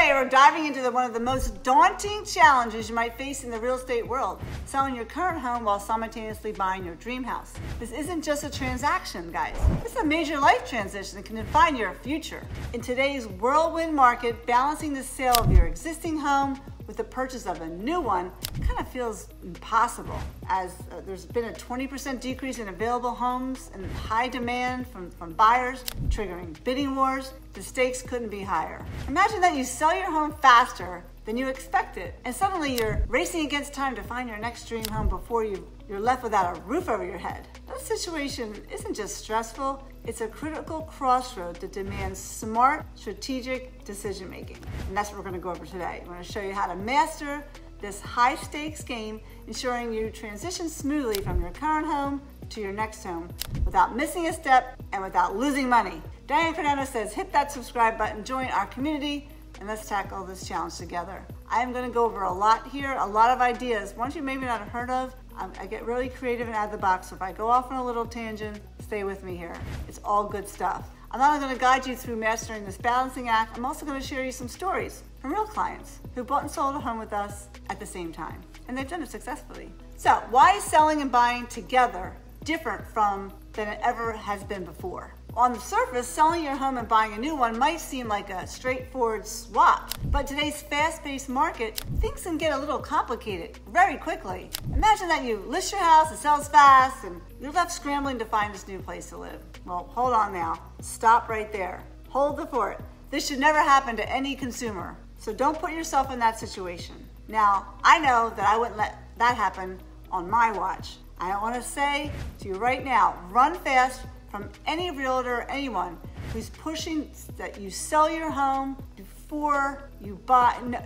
Today, we're diving into one of the most daunting challenges you might face in the real estate world, selling your current home while simultaneously buying your dream house. This isn't just a transaction, guys. This is a major life transition that can define your future. In today's whirlwind market, balancing the sale of your existing home with the purchase of a new one kind of feels impossible, as there's been a 20% decrease in available homes and high demand from buyers, triggering bidding wars. The stakes couldn't be higher. Imagine that you sell your home faster than you expected, and suddenly you're racing against time to find your next dream home before you're left without a roof over your head. That situation isn't just stressful, it's a critical crossroad that demands smart, strategic decision making. And that's what we're going to go over today. We're going to show you how to master this high stakes game, ensuring you transition smoothly from your current home to your next home without missing a step and without losing money. Diane Cardano says hit that subscribe button, join our community, and let's tackle this challenge together. I am going to go over a lot here, a lot of ideas, ones you maybe not have heard of. I get really creative and out of the box, so if I go off on a little tangent, stay with me here. It's all good stuff. I'm not only going to guide you through mastering this balancing act, I'm also going to share you some stories from real clients who bought and sold a home with us at the same time, and they've done it successfully. So why is selling and buying together different than it ever has been before? On the surface, selling your home and buying a new one might seem like a straightforward swap, but today's fast-paced market, things can get a little complicated very quickly. Imagine that you list your house, it sells fast, and you're left scrambling to find this new place to live. Well, hold on now. Stop right there. Hold the fort. This should never happen to any consumer, so don't put yourself in that situation. Now, I know that I wouldn't let that happen on my watch. I want to say to you right now, run fast from any realtor or anyone who's pushing that you sell your home before you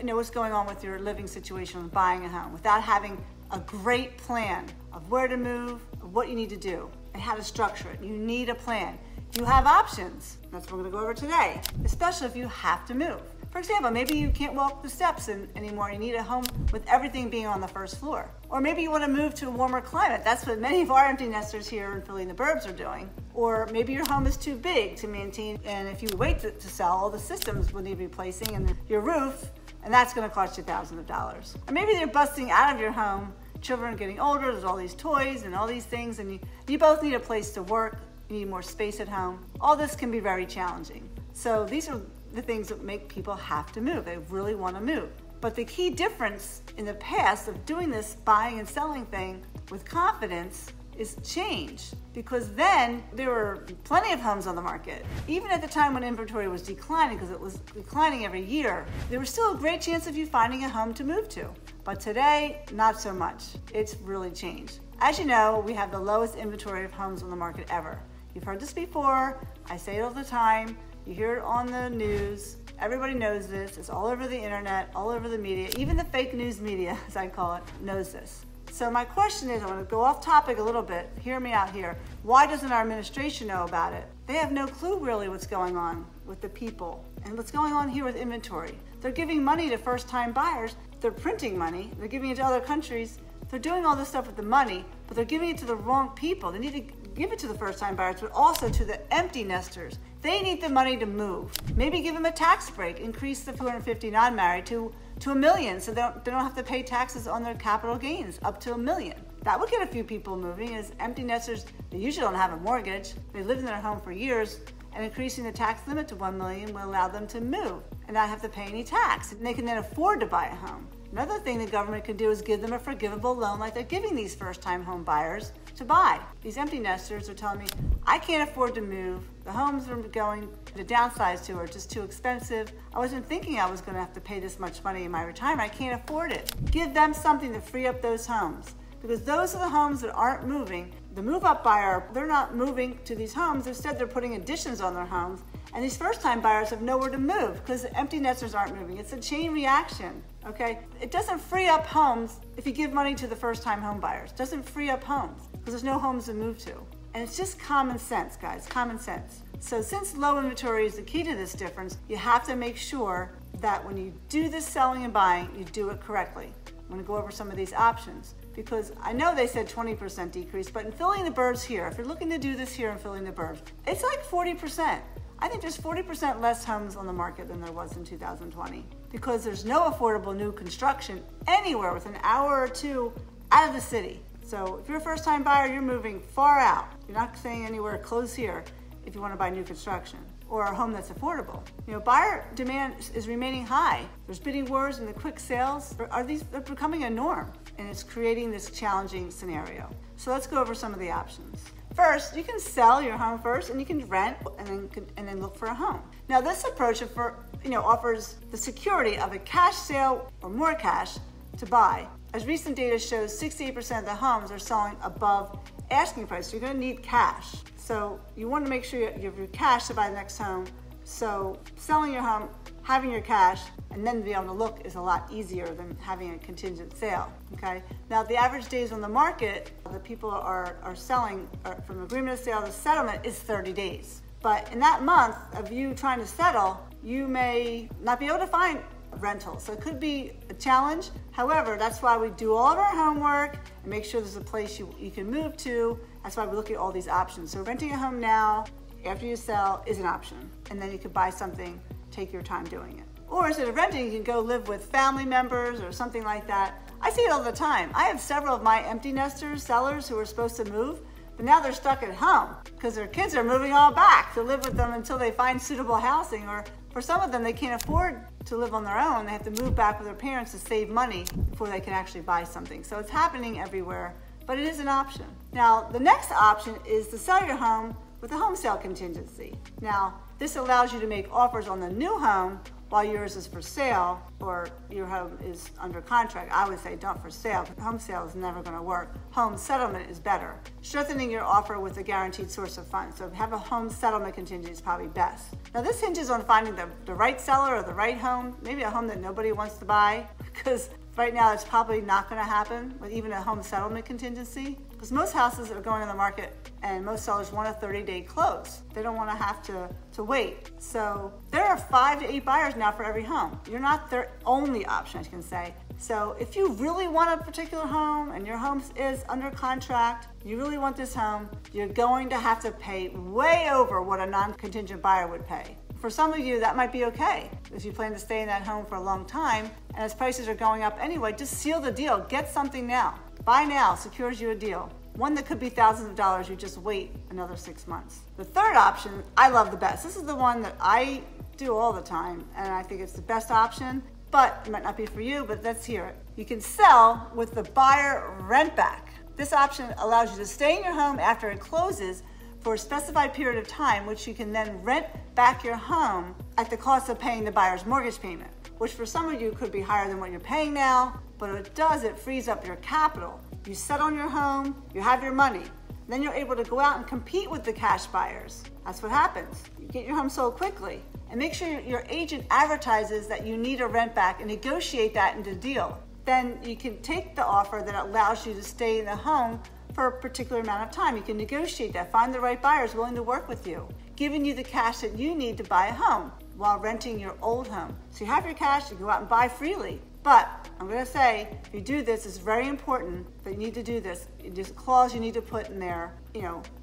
know what's going on with your living situation with buying a home, without having a great plan of where to move, of what you need to do, and how to structure it. You need a plan. You have options. That's what we're going to go over today, especially if you have to move. For example, maybe you can't walk the steps anymore. You need a home with everything being on the first floor. Or maybe you want to move to a warmer climate. That's what many of our empty nesters here in Philly and the burbs are doing. Or maybe your home is too big to maintain, and if you wait to sell, all the systems will need replacing, and your roof, and that's going to cost you thousands of dollars. Or maybe they're busting out of your home. Children are getting older. There's all these toys and all these things, and you both need a place to work. You need more space at home. All this can be very challenging. So these are the things that make people have to move. They really want to move. But the key difference in the past of doing this buying and selling thing with confidence is change, because then there were plenty of homes on the market. Even at the time when inventory was declining, because it was declining every year, there was still a great chance of you finding a home to move to. But today, not so much. It's really changed. As you know, we have the lowest inventory of homes on the market ever. You've heard this before. I say it all the time. You hear it on the news. Everybody knows this. It's all over the internet, all over the media. Even the fake news media, as I call it, knows this. So my question is, I want to go off topic a little bit. Hear me out here. Why doesn't our administration know about it? They have no clue really what's going on with the people and what's going on here with inventory. They're giving money to first-time buyers. They're printing money. They're giving it to other countries. They're doing all this stuff with the money, but they're giving it to the wrong people. They need to give it to the first-time buyers, but also to the empty nesters. They need the money to move. Maybe give them a tax break. Increase the 250 non-married to $1 million, so they don't have to pay taxes on their capital gains up to $1 million. That would get a few people moving, as empty nesters, they usually don't have a mortgage. They lived in their home for years, and increasing the tax limit to $1 million will allow them to move and not have to pay any tax. And they can then afford to buy a home. Another thing the government can do is give them a forgivable loan like they're giving these first-time home buyers to buy. These empty nesters are telling me, I can't afford to move. The homes are going to downsize to are just too expensive. I wasn't thinking I was going to have to pay this much money in my retirement. I can't afford it. Give them something to free up those homes, because those are the homes that aren't moving. The move-up buyer, they're not moving to these homes. Instead, they're putting additions on their homes. And these first-time buyers have nowhere to move because the empty nesters aren't moving. It's a chain reaction, okay? It doesn't free up homes if you give money to the first-time home buyers. It doesn't free up homes because there's no homes to move to. And it's just common sense, guys, common sense. So since low inventory is the key to this difference, you have to make sure that when you do this selling and buying, you do it correctly. I'm gonna go over some of these options, because I know they said 20% decrease, but in Philly and the burbs here, if you're looking to do this here in Philly and the burbs, it's like 40%. I think there's 40% less homes on the market than there was in 2020 because there's no affordable new construction anywhere within an hour or two out of the city. So if you're a first-time buyer, you're moving far out. You're not staying anywhere close here if you want to buy new construction or a home that's affordable. Buyer demand is remaining high. There's bidding wars and the quick sales. They're becoming a norm, and it's creating this challenging scenario. So let's go over some of the options. First, you can sell your home first, and you can rent and then look for a home. Now, this approach offers the security of a cash sale or more cash to buy. As recent data shows, 68% of the homes are selling above asking price. So you're going to need cash. So you want to make sure you have your cash to buy the next home. So selling your home, having your cash, and then being able to look is a lot easier than having a contingent sale. Okay. Now the average days on the market that people are selling from agreement of sale to settlement is 30 days. But in that month of you trying to settle, you may not be able to find rentals. So it could be a challenge. However, that's why we do all of our homework and make sure there's a place you can move to. That's why we look at all these options. So renting a home now after you sell is an option. And then you could buy something, take your time doing it. Or instead of renting, you can go live with family members or something like that. I see it all the time. I have several of my empty nesters, sellers who are supposed to move, but now they're stuck at home because their kids are moving all back to live with them until they find suitable housing. Or for some of them, they can't afford to live on their own. They have to move back with their parents to save money before they can actually buy something. So it's happening everywhere, but it is an option. Now, the next option is to sell your home with a home sale contingency. Now, this allows you to make offers on the new home while yours is for sale or your home is under contract. I would say don't for sale. Home sale is never going to work. Home settlement is better. Strengthening your offer with a guaranteed source of funds. So have a home settlement contingency is probably best. Now this hinges on finding the right seller or the right home, maybe a home that nobody wants to buy, because right now it's probably not going to happen with even a home settlement contingency, because most houses are going on the market and most sellers want a 30-day close. They don't want to have to wait. So there are 5 to 8 buyers now for every home. You're not their only option, I can say. So if you really want a particular home and your home is under contract, you really want this home, you're going to have to pay way over what a non-contingent buyer would pay. For some of you, that might be okay. If you plan to stay in that home for a long time, and as prices are going up anyway, just seal the deal. Get something now. Buy now secures you a deal. One that could be thousands of dollars, you just wait another 6 months. The third option, I love the best. This is the one that I do all the time, and I think it's the best option, but it might not be for you, but let's hear it. You can sell with the buyer rent back. This option allows you to stay in your home after it closes for a specified period of time, which you can then rent back your home at the cost of paying the buyer's mortgage payment, which for some of you could be higher than what you're paying now, but what it does, it frees up your capital. You settle on your home, you have your money. Then you're able to go out and compete with the cash buyers. That's what happens. You get your home sold quickly. And make sure your agent advertises that you need a rent back and negotiate that into the deal. Then you can take the offer that allows you to stay in the home for a particular amount of time. You can negotiate that, find the right buyers willing to work with you, giving you the cash that you need to buy a home while renting your old home. So you have your cash, you go out and buy freely. But I'm going to say, if you do this, it's very important that you need to do this. There's a clause you need to put in there,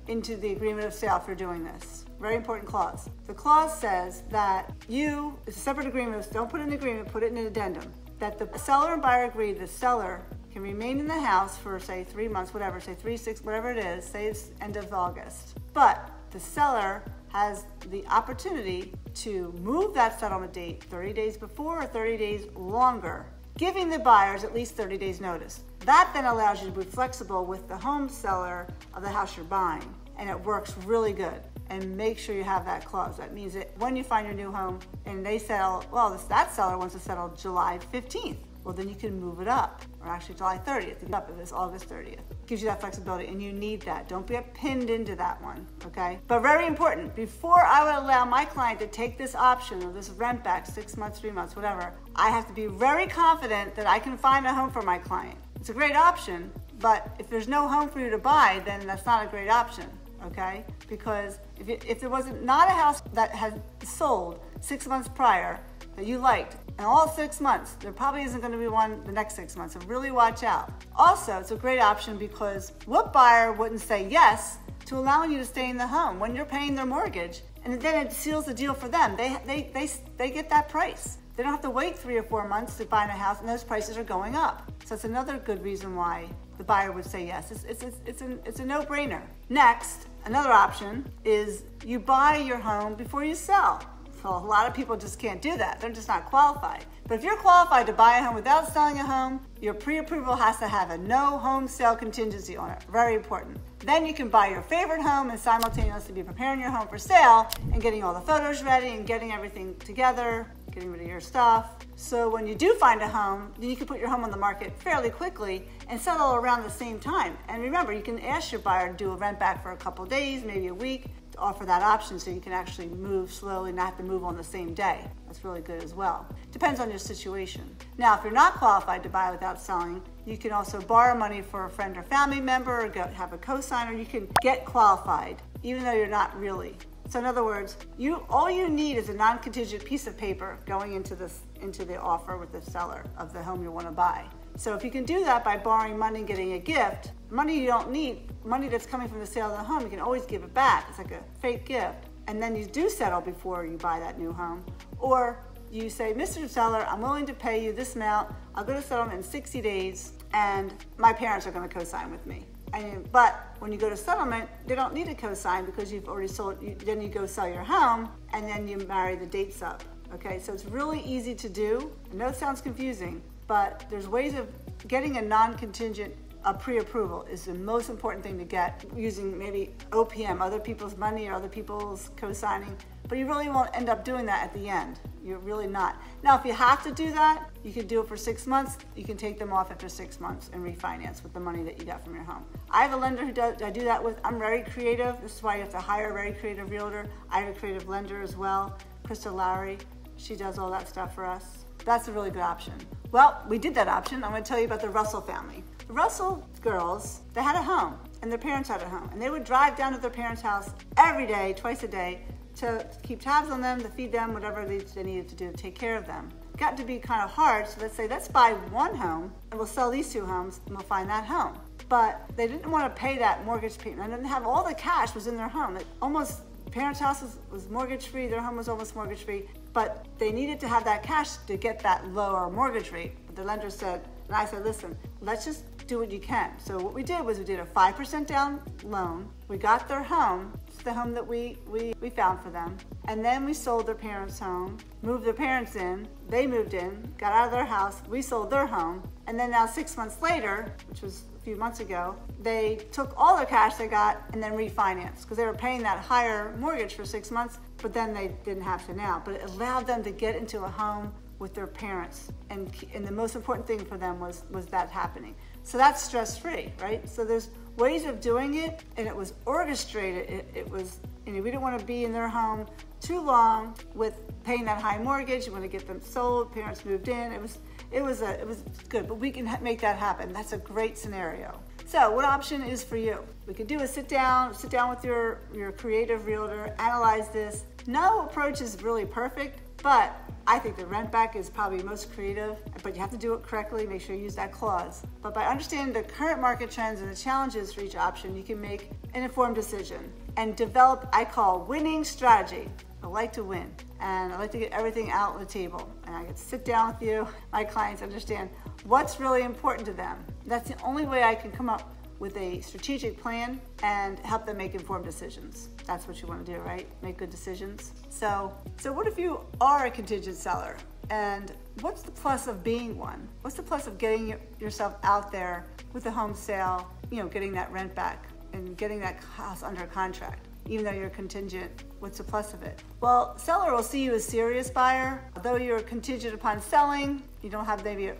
into the agreement of sale if you're doing this. Very important clause. The clause says that it's a separate agreement. Don't put it in an agreement, put it in an addendum. That the seller and buyer agree the seller can remain in the house for, say, 3 months, whatever, say 3, 6, whatever it is, say it's end of August. But the seller has the opportunity to move that settlement date 30 days before or 30 days longer, giving the buyers at least 30 days notice. That then allows you to be flexible with the home seller of the house you're buying, and it works really good. And make sure you have that clause. That means that when you find your new home and they sell, that seller wants to settle July 15th. Well, then you can move it up, or actually July 30th, if it's August 30th. Gives you that flexibility, and you need that. Don't get pinned into that one, okay? But very important, before I would allow my client to take this option of this rent back, 6 months, 3 months, whatever, I have to be very confident that I can find a home for my client. It's a great option, but if there's no home for you to buy, then that's not a great option, okay? Because if there wasn't not a house that had sold 6 months prior that you liked, and all 6 months, there probably isn't going to be one the next 6 months, so really watch out. Also, it's a great option because what buyer wouldn't say yes to allowing you to stay in the home? When you're paying their mortgage, And then it seals the deal for them. They get that price. They don't have to wait 3 or 4 months to buy a house, and those prices are going up. So it's another good reason why the buyer would say yes. It's a no-brainer. Next, another option is you buy your home before you sell. So a lot of people just can't do that. They're just not qualified. But if you're qualified to buy a home without selling a home, your pre-approval has to have a no home sale contingency on it. Very important. Then you can buy your favorite home and simultaneously be preparing your home for sale and getting all the photos ready and getting everything together, getting rid of your stuff. So when you do find a home, then you can put your home on the market fairly quickly and settle around the same time. And remember, you can ask your buyer to do a rent back for a couple of days, maybe a week, to offer that option so you can actually move slowly, not have to move on the same day. That's really good as well. Depends on your situation. Now, if you're not qualified to buy without selling, you can also borrow money for a friend or family member or have a co-signer. You can get qualified, even though you're not really. So in other words, all you need is a non-contingent piece of paper going into the offer with the seller of the home you want to buy. So if you can do that by borrowing money and getting a gift, money you don't need, money that's coming from the sale of the home, you can always give it back. It's like a fake gift. And then you do settle before you buy that new home. Or you say, Mr. Seller, I'm willing to pay you this amount. I'll go to settlement in 60 days and my parents are going to co-sign with me. But when you go to settlement, they don't need a co-sign because you've already sold. Then you go sell your home and then you marry the dates up. Okay, so it's really easy to do. I know it sounds confusing, but there's ways of getting a non-contingent pre-approval is the most important thing to get using maybe OPM, other people's money or other people's co-signing, but you really won't end up doing that at the end. You're really not. Now, if you have to do that, you can do it for 6 months. You can take them off after 6 months and refinance with the money that you got from your home. I have a lender who I do that with. I'm very creative. This is why you have to hire a very creative realtor. I have a creative lender as well, Krista Lowry. She does all that stuff for us. That's a really good option. Well, we did that option. I'm going to tell you about the Russell family. The Russell girls, they had a home, and their parents had a home, and they would drive down to their parents' house every day, twice a day, to keep tabs on them, to feed them, whatever they needed to do to take care of them. It got to be kind of hard, so let's say, let's buy one home, and we'll sell these 2 homes, and we'll find that home. But they didn't want to pay that mortgage payment. They didn't have all the cash was in their home. Parents' house was mortgage-free, their home was almost mortgage-free, but they needed to have that cash to get that lower mortgage rate. But the lender said, and I said, listen, let's just do what you can. So what we did was we did a 5% down loan. We got their home. It's the home that we found for them. And then we sold their parents' home, moved their parents in, they moved in, got out of their house, we sold their home. And then now 6 months later, which was a few months ago, they took all the cash they got and then refinanced because they were paying that higher mortgage for 6 months, but then they didn't have to now. But it allowed them to get into a home with their parents. And the most important thing for them was that happening. So that's stress-free, right? So there's ways of doing it, and it was orchestrated. It was, we didn't want to be in their home too long with paying that high mortgage. You want to get them sold. Parents moved in. It was good, but we can make that happen. That's a great scenario. So what option is for you? We could do a sit down with your creative realtor, analyze this. No approach is really perfect, but I think the rent back is probably most creative, but you have to do it correctly, make sure you use that clause. But by understanding the current market trends and the challenges for each option, you can make an informed decision and develop, I call, winning strategy. I like to win, and I like to get everything out on the table. And I get to sit down with you, my clients understand what's really important to them. That's the only way I can come up with a strategic plan and help them make informed decisions. That's what you want to do, right? Make good decisions. So what if you are a contingent seller? And what's the plus of being one? What's the plus of getting yourself out there with a home sale, getting that rent back and getting that house under contract? Even though you're contingent, what's the plus of it? Well, seller will see you as a serious buyer. Although you're contingent upon selling, you don't have maybe a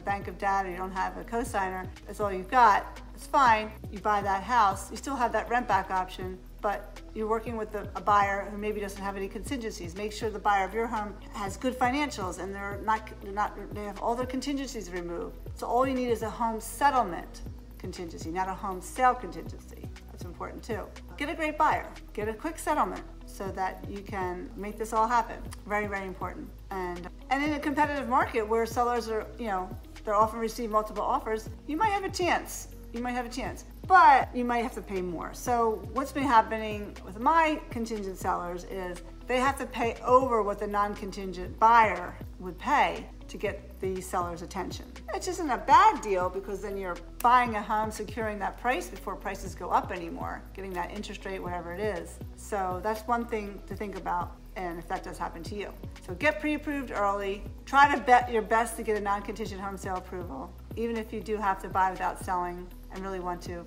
bank of data, you don't have a co-signer, that's all you've got, it's fine. You buy that house, you still have that rent back option, but you're working with a buyer who maybe doesn't have any contingencies. Make sure the buyer of your home has good financials and they have all their contingencies removed. So all you need is a home settlement contingency, not a home sale contingency. That's important too. Get a great buyer, get a quick settlement so that you can make this all happen. Very, very important. And in a competitive market where sellers are, they often receive multiple offers, you might have a chance. you might have a chance, but you might have to pay more. So what's been happening with my contingent sellers is they have to pay over what the non-contingent buyer would pay to get the seller's attention. Which isn't a bad deal because then you're buying a home, securing that price before prices go up anymore, getting that interest rate, whatever it is. So that's one thing to think about, and if that does happen to you. So get pre-approved early. Try to bet your best to get a non-contingent home sale approval, even if you do have to buy without selling and really want to,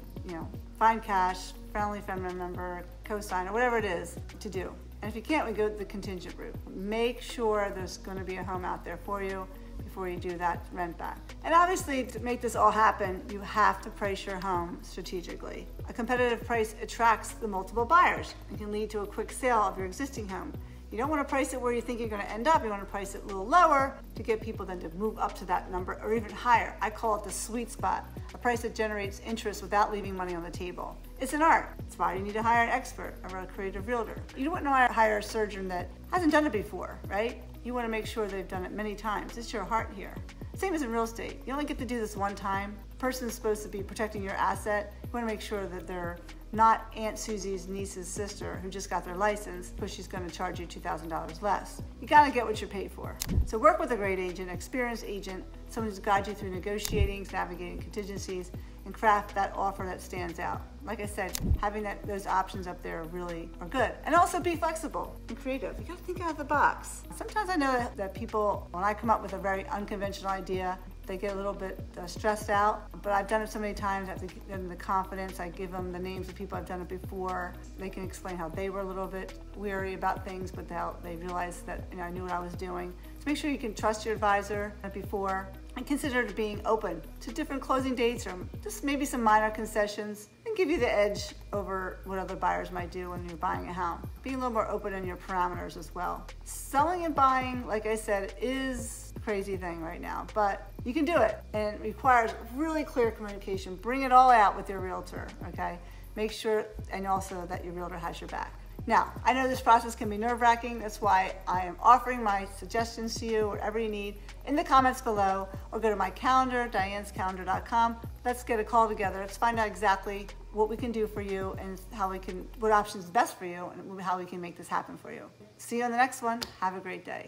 find cash, family member, co-sign, or whatever it is to do. And if you can't, we go the contingent route. Make sure there's going to be a home out there for you before you do that rent back. And obviously, to make this all happen, you have to price your home strategically. A competitive price attracts the multiple buyers and can lead to a quick sale of your existing home. You don't want to price it where you think you're going to end up. You want to price it a little lower to get people then to move up to that number or even higher. I call it the sweet spot, a price that generates interest without leaving money on the table. It's an art. That's why you need to hire an expert or a creative realtor. You don't want to hire a surgeon that hasn't done it before, right? You want to make sure they've done it many times. It's your heart here. Same as in real estate. You only get to do this one time. The person is supposed to be protecting your asset. You want to make sure that they're not Aunt Susie's niece's sister who just got their license because she's going to charge you $2,000 less. You got to get what you're paid for. So work with a great agent, experienced agent, someone who's guide you through negotiating, navigating contingencies, and craft that offer that stands out. Like I said, having those options up there really are good. And also be flexible and creative. You gotta think out of the box. Sometimes I know that people, when I come up with a very unconventional idea, they get a little bit stressed out, but I've done it so many times, I have to give them the confidence. I give them the names of people I've done it before. They can explain how they were a little bit weary about things, but how they realized that I knew what I was doing. So make sure you can trust your advisor before and consider being open to different closing dates or just maybe some minor concessions and give you the edge over what other buyers might do when you're buying a home. Being a little more open in your parameters as well. Selling and buying, like I said, is a crazy thing right now, but you can do it, and it requires really clear communication. Bring it all out with your realtor, okay? Make sure, and also that your realtor has your back. Now, I know this process can be nerve-wracking. That's why I am offering my suggestions to you, whatever you need, in the comments below, or go to my calendar, dianescalendar.com. Let's get a call together. Let's find out exactly what we can do for you and what options is best for you and how we can make this happen for you. See you on the next one. Have a great day.